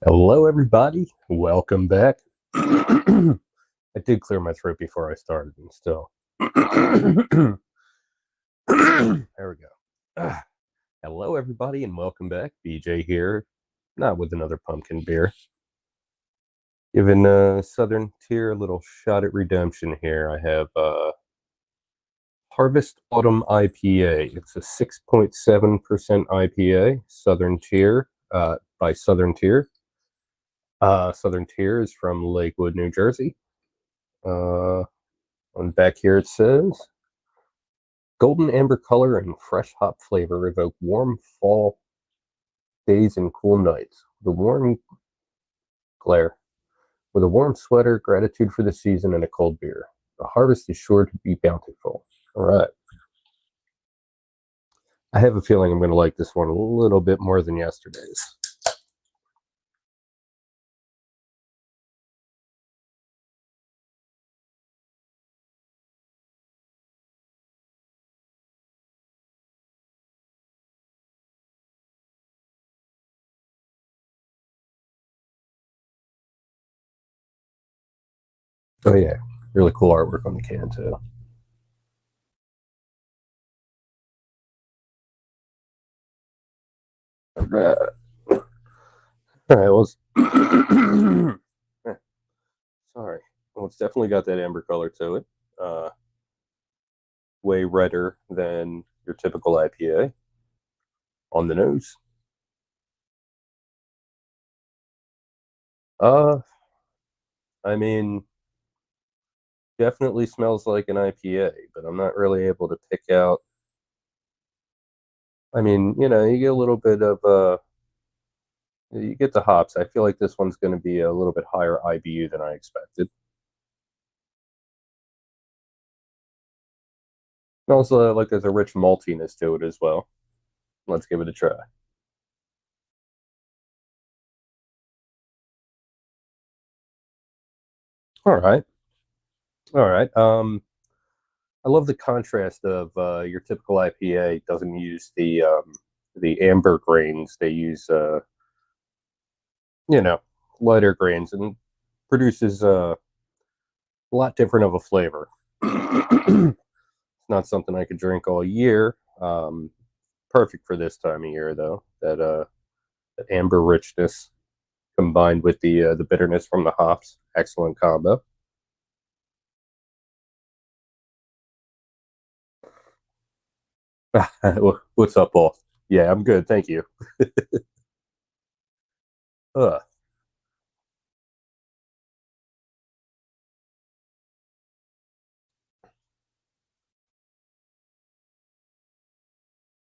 Hello, everybody. Welcome back. I did clear my throat before I started, and still. There we go. Hello, everybody, and welcome back. BJ here, not with another pumpkin beer. Giving Southern Tier a little shot at redemption here. I have Harvest Autumn IPA. It's a 6.7% IPA, Southern Tier, by Southern Tier. Southern Tier is from Lakewood, New Jersey. On the back here it says, golden amber color and fresh hop flavor evoke warm fall days and cool nights. The warm glare. With a warm sweater, gratitude for the season, and a cold beer. The harvest is sure to be bountiful. All right. I have a feeling I'm going to like this one a little bit more than yesterday's. Oh yeah, really cool artwork on the can too. All right. Well, sorry. Well, it's definitely got that amber color to it. Way redder than your typical IPA on the nose. I mean, definitely smells like an IPA, but I'm not really able to pick out. I mean, you get a little bit of you get the hops. I feel like this one's going to be a little bit higher IBU than I expected. Smells like there's a rich maltiness to it as well. Let's give it a try. All right, all right. I love the contrast of your typical IPA doesn't use the amber grains. They use you know lighter grains and produces a lot different of a flavor. It's not something I could drink all year. Perfect for this time of year, though. That amber richness combined with the bitterness from the hops, excellent combo. What's up, Paul? Yeah, I'm good, thank you. uh,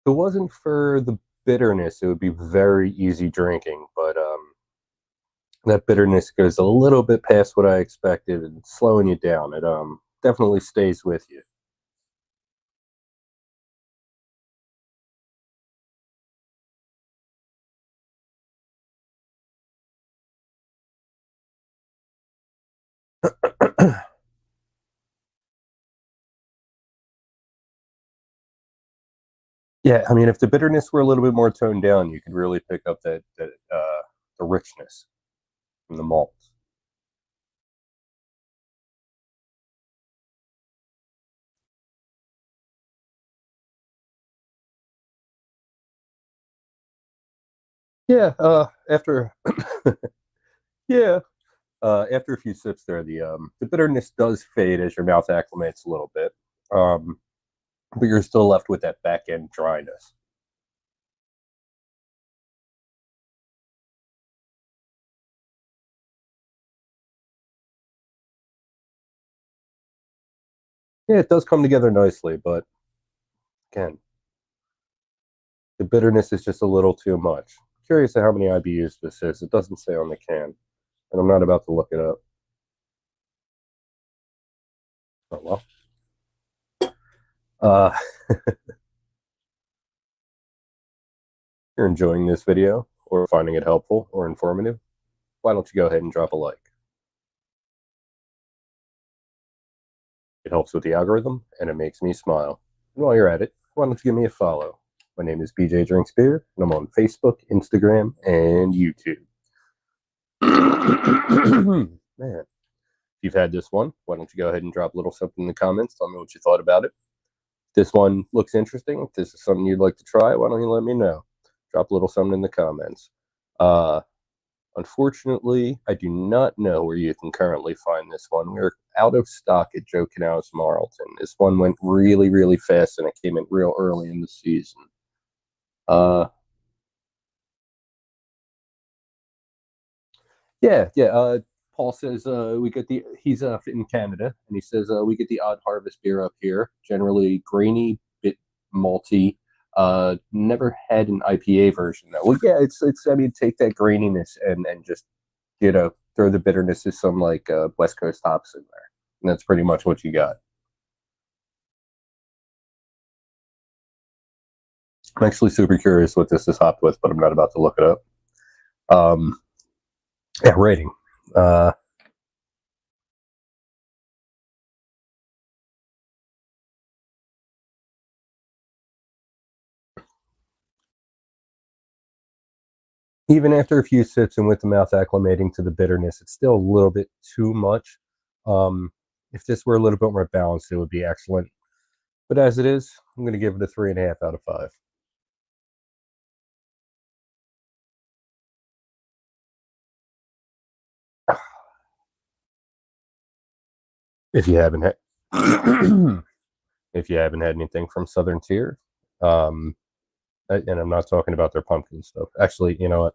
if it wasn't for the bitterness, it would be very easy drinking. But that bitterness goes a little bit past what I expected and slowing you down. It definitely stays with you. Yeah, I mean, if the bitterness were a little bit more toned down, you could really pick up that the richness from the malts. Yeah, after yeah, after a few sips there, the bitterness does fade as your mouth acclimates a little bit, um, but you're still left with that back end dryness. Yeah, it does come together nicely, but again, the bitterness is just a little too much. Curious at how many IBUs this is. It doesn't say on the can, and I'm not about to look it up. Oh well. Uh, you're enjoying this video or finding it helpful or informative, why don't you go ahead and drop a like? It helps with the algorithm and it makes me smile. And while you're at it, why don't you give me a follow? My name is BJ Drinks Beer, and I'm on Facebook, Instagram, and YouTube. Man, if you've had this one, why don't you go ahead and drop a little something in the comments? Tell me what you thought about it. If this one looks interesting, if this is something you'd like to try, why don't you let me know? Drop a little something in the comments. Unfortunately, I do not know where you can currently find this one. We're out of stock at Joe Canals Marlton. This one went really, really fast, and it came in real early in the season. Uh, yeah. Paul says we get the he's in Canada, and he says we get the Odd Harvest beer up here. Generally grainy, bit malty. Never had an IPA version though. Well, yeah, it's. I mean, take that graininess and just throw the bitterness of some like West Coast hops in there, and that's pretty much what you got. I'm actually super curious what this is hopped with, but I'm not about to look it up. Um, yeah, rating. Uh, Even after a few sips and with the mouth acclimating to the bitterness, it's still a little bit too much. If this were a little bit more balanced, it would be excellent. But as it is, I'm going to give it a 3.5 out of 5. If you haven't had, if you haven't had anything from Southern Tier, um, and I'm not talking about their pumpkin stuff. Actually, you know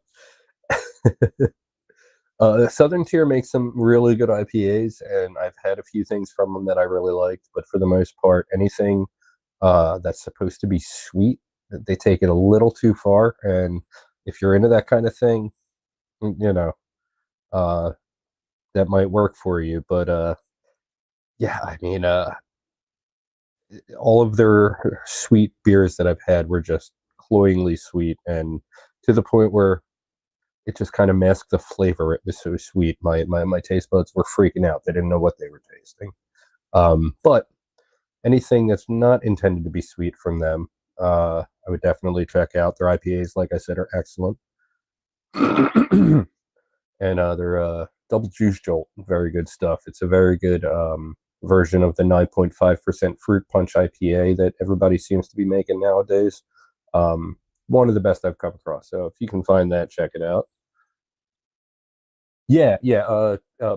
what? Southern Tier makes some really good IPAs, and I've had a few things from them that I really liked. But for the most part, anything that's supposed to be sweet, they take it a little too far. And if you're into that kind of thing, you know, uh, that might work for you. But yeah, I mean, all of their sweet beers that I've had were just cloyingly sweet, and to the point where it just kind of masked the flavor. It was so sweet. My taste buds were freaking out. They didn't know what they were tasting. But anything that's not intended to be sweet from them, I would definitely check out. Their IPAs, like I said, are excellent. And their double juice jolt, very good stuff. It's a very good version of the 9.5% fruit punch IPA that everybody seems to be making nowadays. Um, One of the best I've come across. So if you can find that, check it out. Yeah.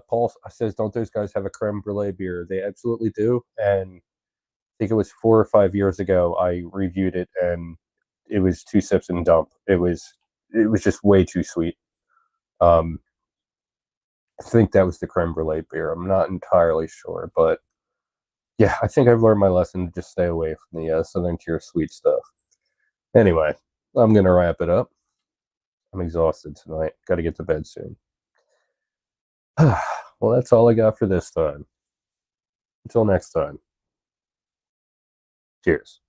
Paul says, don't those guys have a creme brulee beer? They absolutely do. And I think it was 4 or 5 years ago I reviewed it, and it was two sips and dump. It was just way too sweet. Um, I think that was the creme brulee beer. I'm not entirely sure, but yeah, I think I've learned my lesson to just stay away from the Southern Tier sweet stuff. Anyway, I'm gonna wrap it up. I'm exhausted tonight. Got to get to bed soon. Well, that's all I got for this time. Until next time. Cheers.